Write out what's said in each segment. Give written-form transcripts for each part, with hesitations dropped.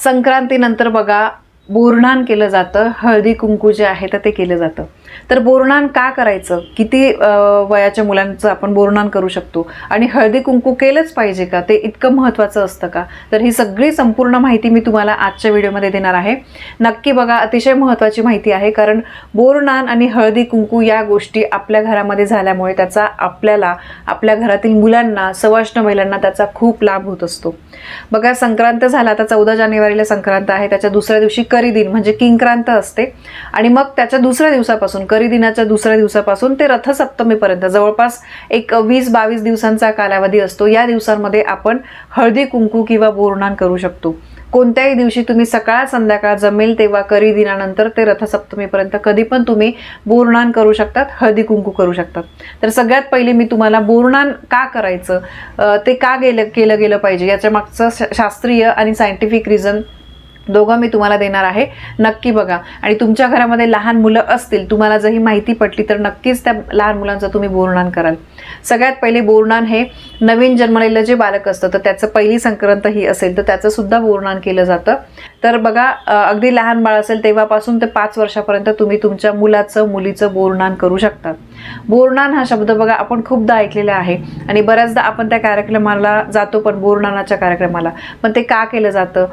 संक्रांतीनंतर बघा बोरनान केलं जातं, हळदी कुंकू जे आहे तर ते केलं जातं. तर बोरनान का करायचं, किती वयाच्या मुलांचं आपण बोरनान करू शकतो आणि हळदी कुंकू केलंच पाहिजे का, ते इतकं महत्त्वाचं असतं का, तर ही सगळी संपूर्ण माहिती मी तुम्हाला आजच्या व्हिडिओमध्ये देणार आहे. नक्की बघा, अतिशय महत्त्वाची माहिती आहे. कारण बोरनान आणि हळदी कुंकू या गोष्टी आपल्या घरामध्ये झाल्यामुळे त्याचा आपल्याला, आपल्या घरातील मुलांना, सवाष्ण महिलांना त्याचा खूप लाभ होत असतो. बघा, संक्रांत झाला, आता 14 जानेवारीला संक्रांत आहे, त्याच्या दुसऱ्या दिवशी करी दिन म्हणजे किंक्रांत असते आणि मग त्याच्या दुसऱ्या दिवसापासून, करी दिनाच्या दुसऱ्या दिवसापासून ते रथसप्तमीपर्यंत जवळपास एक 20-22 दिवसांचा कालावधी असतो. या दिवसांमध्ये आपण हळदी कुंकू किंवा बोरनान करू शकतो. कोणत्याही दिवशी तुम्ही सकाळ संध्याकाळ जमेल तेव्हा, करी दिनानंतर ते रथसप्तमीपर्यंत कधी पण तुम्ही बोरनान करू शकतात, हळदी कुंकू करू शकतात. तर सगळ्यात पहिले मी तुम्हाला बोरनान का करायचं, ते का केलं गेलं पाहिजे, याच्या मागचं शास्त्रीय आणि सायंटिफिक रिझन दोघं मी तुम्हाला देणार आहे. नक्की बघा. आणि तुमच्या घरामध्ये लहान मुलं असतील, तुम्हाला जर ही माहिती पटली तर नक्कीच त्या लहान मुलांचं तुम्ही बोरनान कराल. सगळ्यात पहिले बोरनान हे नवीन जन्मलेलं जे बालक असतं तर त्याचं पहिली संक्रांत ही असेल तर त्याचं सुद्धा बोरनान केलं जातं. तर बघा, अगदी लहान बाळ असेल तेव्हापासून ते 5 वर्षापर्यंत तुम्ही तुमच्या मुलाचं, मुलीचं बोरनान करू शकतात. बोरनान हा शब्द बघा आपण खूपदा ऐकलेला आहे आणि बऱ्याचदा आपण त्या कार्यक्रमाला जातो, पण बोरनानाच्या कार्यक्रमाला, पण ते का केलं जातं,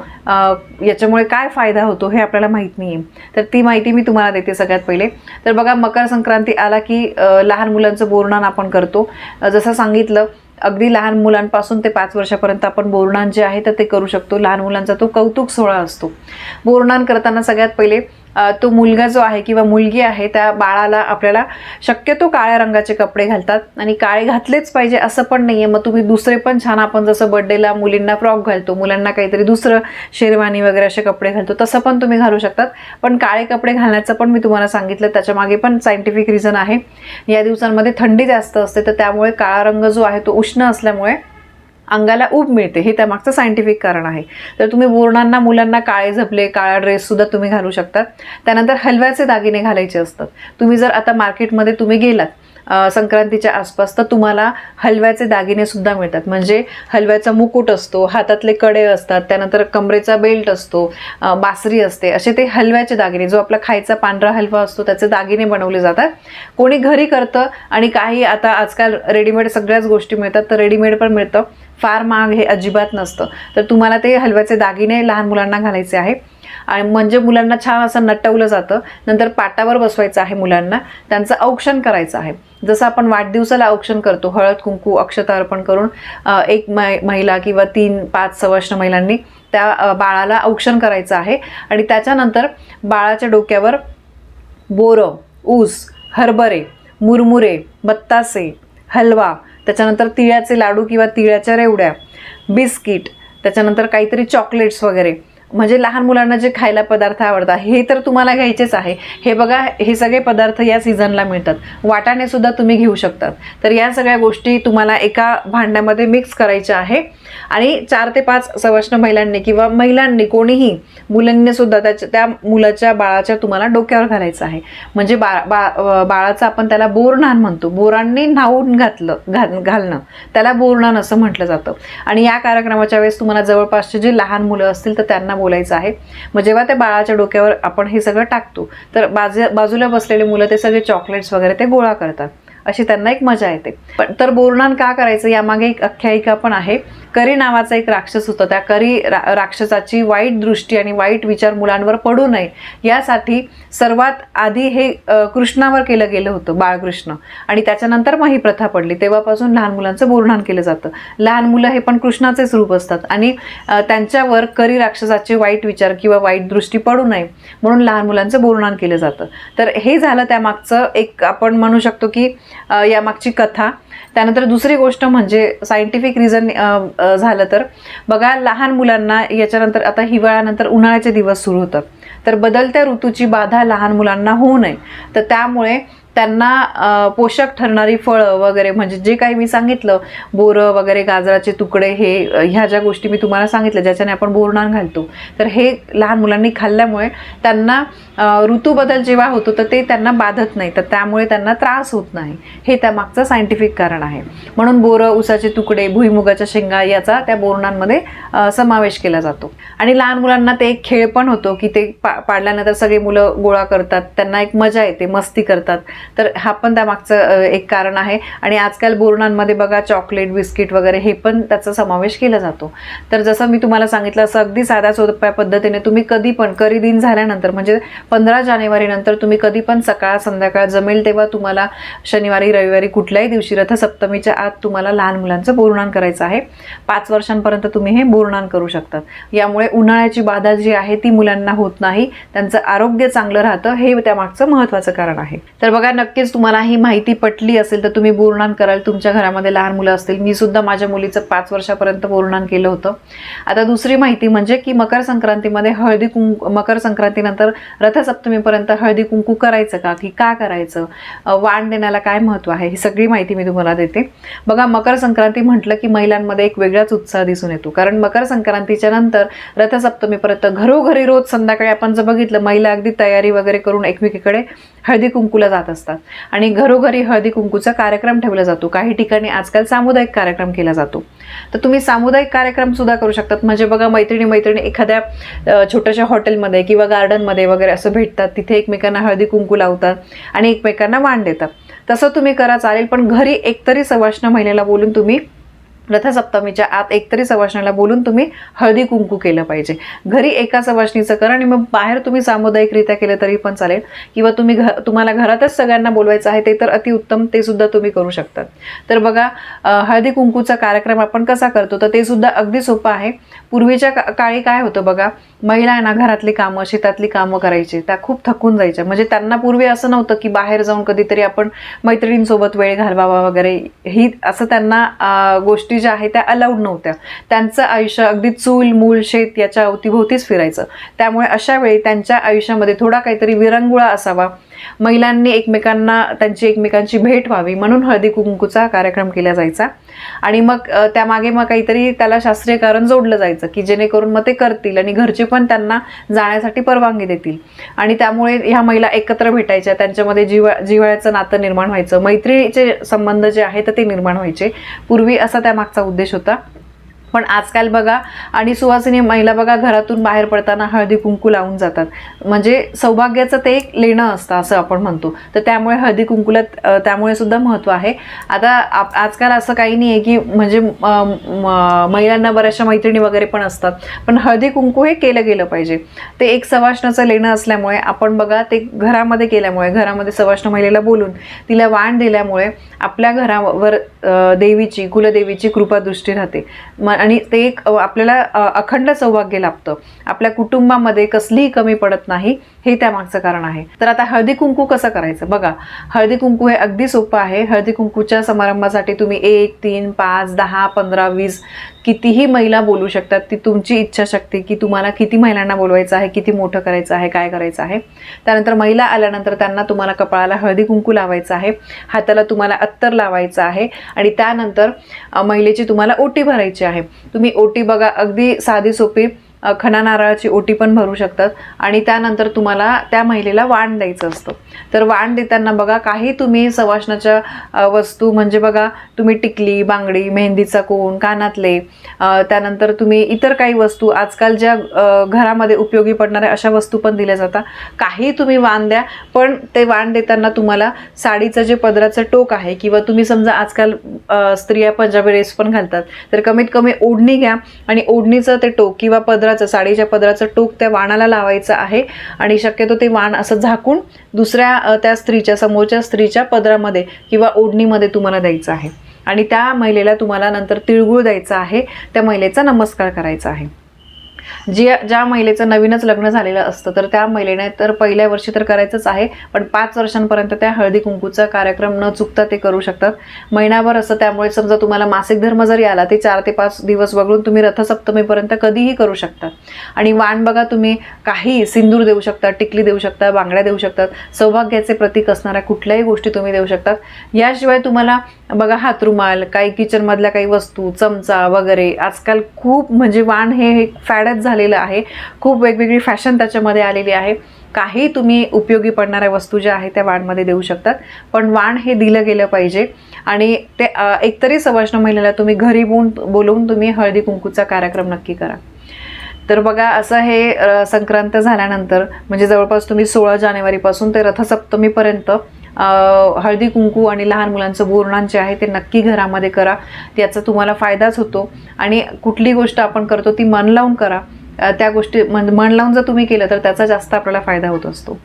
याच्यामुळे काय फायदा होतो हे आपल्याला माहीत नाही आहे. तर ती माहिती मी तुम्हाला देते सगळ्यात पहिले. तर बघा, मकर संक्रांती आला की लहान मुलांचं बोरनान आपण करतो. जसं सांगितलं, अगदी लहान मुलांपासून ते 5 वर्षापर्यंत आपण बोरनान जे आहे तर ते करू शकतो. लहान मुलांचा तो कौतुक सोहळा असतो. बोरनान करताना सगळ्यात पहिले तो मुलगा जो आहे किंवा मुलगी आहे त्या बाळाला आपल्याला शक्यतो काळ्या रंगाचे कपडे घालतात आणि काळे घातलेच पाहिजे असं पण नाही आहे. मग तुम्ही दुसरे पण छान, आपण जसं बर्थडेला मुलींना फ्रॉक घालतो, मुलांना काहीतरी दुसरं शेरवानी वगैरे असे कपडे घालतो, तसं पण तुम्ही घालू शकतात. पण काळे कपडे घालण्याचं पण मी तुम्हाला सांगितलं, त्याच्या मागे पण सायंटिफिक रिझन आहे. या दिवसांमध्ये थंडी जास्त असते तर त्यामुळे काळा रंग जो आहे तो उष्ण असल्यामुळे अंगाला ऊब मिळते, हे त्यामागचं सायंटिफिक कारण आहे. तर तुम्ही बोरनांना मुलांना काळे झपले, काळा ड्रेससुद्धा तुम्ही घालू शकतात. त्यानंतर हलव्याचे दागिने घालायचे असतात. तुम्ही जर आता मार्केटमध्ये तुम्ही गेलात संक्रांतीच्या आसपास तर तुम्हाला हलव्याचे दागिने सुद्धा मिळतात. म्हणजे हलव्याचा मुकुट असतो, हातातले कडे असतात, त्यानंतर कमरेचा बेल्ट असतो, बासरी असते, असे ते हलव्याचे दागिने, जो आपला खायचा पांढरा हलवा असतो त्याचे दागिने बनवले जातात. कोणी घरी करतं आणि काही आता आजकाल रेडीमेड सगळ्याच गोष्टी मिळतात, तर रेडीमेड पण मिळतं. फार महाग हे अजिबात नसतं. तर तुम्हाला ते हलव्याचे दागिने लहान मुलांना घालायचे आहे आणि म्हणजे मुलांना छान असं नटवलं जातं. नंतर पाटावर बसवायचं आहे मुलांना, त्यांचं औक्षण करायचं आहे. जसं आपण वाढदिवसाला औक्षण करतो, हळद कुंकू अक्षता अर्पण करून एक महिला किंवा 3-5 सवाष्ण महिलांनी त्या बाळाला औक्षण करायचं आहे. आणि त्याच्यानंतर बाळाच्या डोक्यावर बोरं, ऊस, हरभरे, मुरमुरे, बत्तासे, हलवा, त्याच्यानंतर तिळाचे लाडू किंवा तिळाच्या रेवड्या, बिस्किट, त्याच्यानंतर काहीतरी चॉकलेट्स वगैरे, म्हणजे लहान मुलांना जे खायला पदार्थ आवडतात हे तर तुम्हाला घ्यायचेच आहे. हे बघा, हे सगळे पदार्थ या सीझनला मिळतात. वाटाणे सुद्धा तुम्ही घेऊ शकतात. तर या सगळ्या गोष्टी तुम्हाला एका भांड्यामध्ये मिक्स करायच्या आहे आणि 4 ते 5 सवाष्ण महिलांनी किंवा महिलांनी, कोणीही, मुलांनी सुद्धा त्या मुलाच्या, बाळाच्या तुम्हाला डोक्यावर घालायचं आहे. म्हणजे बाळाचं आपण त्याला बोरनान म्हणतो. बोरांनी न्हावून घालणं त्याला बोरनान असं म्हटलं जातं. आणि या कार्यक्रमाच्या वेळेस तुम्हाला जवळपासचे जे लहान मुलं असतील तर त्यांना बोलायचं आहे. मग जेव्हा त्या बाळाच्या डोक्यावर आपण हे सगळं टाकतो तर बाजूला बसलेले मुलं ते सगळे चॉकलेट्स वगैरे ते गोळा करतात, अशी त्यांना एक मजा येते. पण तर बोरनान का करायचं यामागे एक आख्यायिका पण आहे. करी नावाचा एक राक्षस होता. त्या करी राक्षसाची वाईट दृष्टी आणि वाईट विचार मुलांवर पडू नये यासाठी सर्वात आधी हे कृष्णावर केलं गेलं होतं, बाळकृष्ण, आणि त्याच्यानंतर मग ही प्रथा पडली. तेव्हापासून लहान मुलांचं बोरनान केलं जातं. लहान मुलं हे पण कृष्णाचेच रूप असतात आणि त्यांच्यावर करी राक्षसाचे वाईट विचार किंवा वाईट दृष्टी पडू नये म्हणून लहान मुलांचं बोरनान केलं जातं. तर हे झालं त्यामागचं एक, आपण म्हणू शकतो की यामागची कथा. त्यानंतर दुसरी गोष्ट म्हणजे सायंटिफिक रिझन झालं तर बघा, लहान मुलांना याच्यानंतर आता हिवाळ्यानंतर उन्हाळ्याचे दिवस सुरू होतात. तर बदलत्या ऋतूची बाधा लहान मुलांना होऊ नये, तर त्यामुळे त्यांना पोषक ठरणारी फळं वगैरे, म्हणजे जे काही मी सांगितलं, बोरं वगैरे, गाजराचे तुकडे, ह्या ज्या गोष्टी मी तुम्हाला सांगितल्या ज्याच्याने आपण बोरणान घालतो, तर हे लहान मुलांनी खाल्ल्यामुळे त्यांना ऋतूबदल जेव्हा होतो तर ते त्यांना बाधत नाही, तर त्यामुळे त्यांना त्रास होत नाही. हे त्यामागचं सायंटिफिक कारण आहे. म्हणून बोरं, उसाचे तुकडे, भुईमुगाच्या शेंगा याचा त्या बोरणांमध्ये समावेश केला जातो. आणि लहान मुलांना ते एक खेळ पण होतो की ते पाडल्यानंतर सगळे मुलं गोळा करतात, त्यांना एक मजा येते, मस्ती करतात. तर हा पण त्यामागचं एक कारण आहे. आणि आजकाल बोरणांमध्ये बघा चॉकलेट, बिस्किट वगैरे हे पण त्याचा समावेश केला जातो. तर जसं मी तुम्हाला सांगितलं, असं अगदी साध्या सोप्या पद्धतीने तुम्ही कधी पण करी दिन झाल्यानंतर, म्हणजे 15 जानेवारी नंतर तुम्ही कधी पण सकाळ संध्याकाळ जमेल तेव्हा तुम्हाला शनिवारी रविवारी कुठल्याही दिवशी रथसप्तमीच्या आत तुम्हाला लहान मुलांचं बोरणान करायचं आहे. 5 वर्षांपर्यंत तुम्ही हे बोरणान करू शकतात. यामुळे उन्हाळ्याची बाधा जी आहे ती मुलांना होत नाही, त्यांचं आरोग्य चांगलं राहतं, हे त्यामागचं महत्त्वाचं कारण आहे. तर बघा, नक्कीच तुम्हाला ही माहिती पटली असेल तर तुम्ही बोरणान कराल. तुमच्या घरामध्ये लहान मुलं असतील, मी सुद्धा माझ्या मुलीचं 5 वर्षापर्यंत बोरणान केलं होतं. आता दुसरी माहिती म्हणजे की मकर संक्रांतीमध्ये हळदी कुंकू, मकर संक्रांतीनंतर रथसप्तमीपर्यंत हळदी कुंकू करायचं का, की का करायचं, वाण देण्याला काय महत्त्व आहे, ही सगळी माहिती मी तुम्हाला देते. बघा, मकर संक्रांती म्हटलं की महिलांमध्ये एक वेगळाच उत्साह दिसून येतो. कारण मकर संक्रांतीच्या नंतर रथसप्तमीपर्यंत घरोघरी रोज संध्याकाळी आपण जर बघितलं, महिला अगदी तयारी वगैरे करून एकमेकीकडे हळदी कुंकूला जात असतात आणि घरोघरी हळदी कुंकूचा कार्यक्रम ठेवला जातो. काही ठिकाणी आजकाल सामुदायिक कार्यक्रम केला जातो. तर तुम्ही सामुदायिक कार्यक्रम सुद्धा करू शकतात. म्हणजे बघा, मैत्रिणी एखाद्या छोट्याशा हॉटेलमध्ये किंवा गार्डनमध्ये वगैरे असं भेटतात, तिथे एकमेकांना हळदी कुंकू लावतात आणि एकमेकांना वाण देतात. तसं तुम्ही करा, चालेल. पण घरी एकतरी सवाष्ण महिलेला बोलून तुम्ही रथसप्तमीच्या आत एकतरी सवाष्णीला बोलून तुम्ही हळदी कुंकू केलं पाहिजे. घरी एका सवाष्णीचं करा आणि मग बाहेर तुम्ही सामुदायिकरित्या केलं तरी पण चालेल. किंवा तुम्हाला घरातच सगळ्यांना बोलवायचं आहे ते तर अतिउत्तम, ते सुद्धा तुम्ही करू शकतात. तर बघा, हळदी कुंकूचा कार्यक्रम आपण कसा करतो तर ते सुद्धा अगदी सोपं आहे. पूर्वीच्या काळी काय होतं बघा, महिलांना घरातली कामं, शेतातली कामं करायची, त्या खूप थकून जायच्या. म्हणजे त्यांना पूर्वी असं नव्हतं की बाहेर जाऊन कधीतरी आपण मैत्रिणींसोबत वेळ घालवावा वगैरे, ही असं त्यांना गोष्टी ज्या आहेत त्या अलाउड नव्हत्या. त्यांचं आयुष्य अगदी चूल मूल शेत याच्या अवतीभोवतीच फिरायचं. त्यामुळे अशा वेळी त्यांच्या आयुष्यामध्ये थोडा काहीतरी विरंगुळा असावा, महिलांनी त्यांची एकमेकांची भेट व्हावी म्हणून हळदी कुंकूचा कार्यक्रम केला जायचा. आणि मग त्यामागे मग काहीतरी त्याला शास्त्रीय कारण जोडलं जायचं की जेणेकरून मग ते करतील आणि घरचे पण त्यांना जाण्यासाठी परवानगी देतील. आणि त्यामुळे ह्या महिला एकत्र भेटायच्या, त्यांच्यामध्ये जिव्हाळ्याचं नातं निर्माण व्हायचं, मैत्रीचे संबंध जे आहेत ते निर्माण व्हायचे. पूर्वी असा त्यामागचा उद्देश होता. पण आजकाल बघा, आणि सुवासिनी महिला बघा घरातून बाहेर पडताना हळदी कुंकू लावून जातात. म्हणजे सौभाग्याचं ते एक लेणं असतं असं आपण म्हणतो. तर त्यामुळे हळदी कुंकूला त्यामुळे सुद्धा महत्त्व आहे. आता आजकाल असं काही नाही आहे की म्हणजे महिलांना बऱ्याचशा मैत्रिणी वगैरे पण असतात, पण हळदी कुंकू हे केलं गेलं पाहिजे. ते एक सवाष्णाचं लेणं असल्यामुळे आपण बघा ते घरामध्ये केल्यामुळे, घरामध्ये सवाष्ण महिलेला बोलून तिला वाण दिल्यामुळे आपल्या घरावर देवीची, कुलदेवीची कृपादृष्टी राहते आणि ते एक आपल्याला अखंड सौभाग्य लाभतं. आपल्या कुटुंबामध्ये कसलीही कमी पडत नाही, हे त्यामागचं कारण आहे. तर आता हळदी कुंकू कसं करायचं बघा. हळदी कुंकू हे अगदी सोपं आहे. हळदी कुंकूच्या समारंभासाठी तुम्ही 1, 3, 5, 10, 15, 20 कितीही महिला बोलू शकतात. ती तुमची इच्छाशक्ती की तुम्हाला किती महिलांना बोलवायचं आहे, किती मोठं करायचं आहे, काय करायचं आहे. त्यानंतर महिला आल्यानंतर त्यांना तुम्हाला कपाळाला हळदी कुंकू लावायचं आहे, हाताला तुम्हाला अत्तर लावायचं आहे आणि त्यानंतर महिलेची तुम्हाला ओटी भरायची आहे. तुम्ही ओटी बघा अगदी साधी सोपी खणा नारळाची ओटी पण भरू शकतात. आणि त्यानंतर तुम्हाला त्या महिलेला वाण द्यायचं असतं. तर वाण देताना बघा काही तुम्ही सवाष्णाच्या वस्तू, म्हणजे बघा तुम्ही टिकली, बांगडी, मेहंदीचा कोन, कानातले, त्यानंतर तुम्ही इतर काही वस्तू आजकाल ज्या घरामध्ये उपयोगी पडणाऱ्या अशा वस्तू पण दिल्या जातात. काही तुम्ही वाण द्या, पण ते वाण देताना तुम्हाला साडीचं जे पदराचं टोक आहे, किंवा तुम्ही समजा आजकाल स्त्रिया पंजाबी ड्रेस पण घालतात, तर कमीत कमी ओढणी घ्या आणि ओढणीचं ते टोक किंवा साडीच्या पदराचं टोक त्या वाणाला लावायचं आहे. आणि शक्यतो ते वाण असं झाकून दुसऱ्या त्या स्त्रीच्या, समोरच्या स्त्रीच्या पदरामध्ये किंवा ओढणीमध्ये तुम्हाला द्यायचं आहे. आणि त्या महिलेला तुम्हाला नंतर तिळगुळ द्यायचा आहे, त्या महिलेचा नमस्कार करायचा आहे. ज्या महिलेचं नवीनच लग्न झालेलं असतं तर त्या महिलेने तर पहिल्या वर्षी तर करायचंच आहे, पण 5 वर्षांपर्यंत त्या हळदी कुंकूचा कार्यक्रम न चुकता ते करू शकतात. महिनाभर असं, त्यामुळे समजा तुम्हाला मासिक धर्म जरी आला ते 4 ते 5 दिवस वगळून तुम्ही रथसप्तमीपर्यंत कधीही करू शकता. आणि वाण बघा, तुम्ही काही सिंदूर देऊ शकता, टिकली देऊ शकता, बांगड्या देऊ शकतात, सौभाग्याचे प्रतीक असणाऱ्या कुठल्याही गोष्टी तुम्ही देऊ शकतात. याशिवाय तुम्हाला बघा हातरुमाल, काही किचनमधल्या काही वस्तू, चमचा वगैरे, आजकाल खूप म्हणजे वाण हे फॅडच झालेलं आहे. खूप वेगवेगळी फॅशन त्याच्यामध्ये आलेली आहे. काही तुम्ही उपयोगी पडणाऱ्या वस्तू ज्या आहेत त्या वाणमध्ये देऊ शकतात, पण वाण हे दिलं गेलं पाहिजे. आणि ते एकतरी सवाष्ण महिलेला तुम्ही घरी बोलवून तुम्ही हळदी कुंकूचा कार्यक्रम नक्की करा. तर बघा, असं हे संक्रांत झाल्यानंतर म्हणजे जवळपास तुम्ही 16 जानेवारीपासून ते रथसप्तमीपर्यंत हळदी कुंकू आणि लहान मुलांचं बोरनान जे आहे ते नक्की घरामध्ये करा. त्याचा तुम्हाला फायदाच होतो. आणि कुठली गोष्ट आपण करतो ती मन लावून करा. त्या गोष्टी मन लावून जर तुम्ही केलं तर त्याचा जास्त आपल्याला फायदा होत असतो.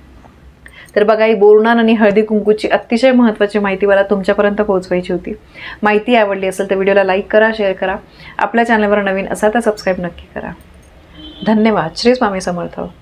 तर बघा, ही बोरनान आणि हळदी कुंकूची अतिशय महत्त्वाची माहिती मला तुमच्यापर्यंत पोहोचवायची होती. माहिती आवडली असेल तर व्हिडिओला लाईक करा, शेअर करा. आपल्या चॅनलवर नवीन असाल तर सबस्क्राईब नक्की करा. धन्यवाद. श्री स्वामी समर्थ.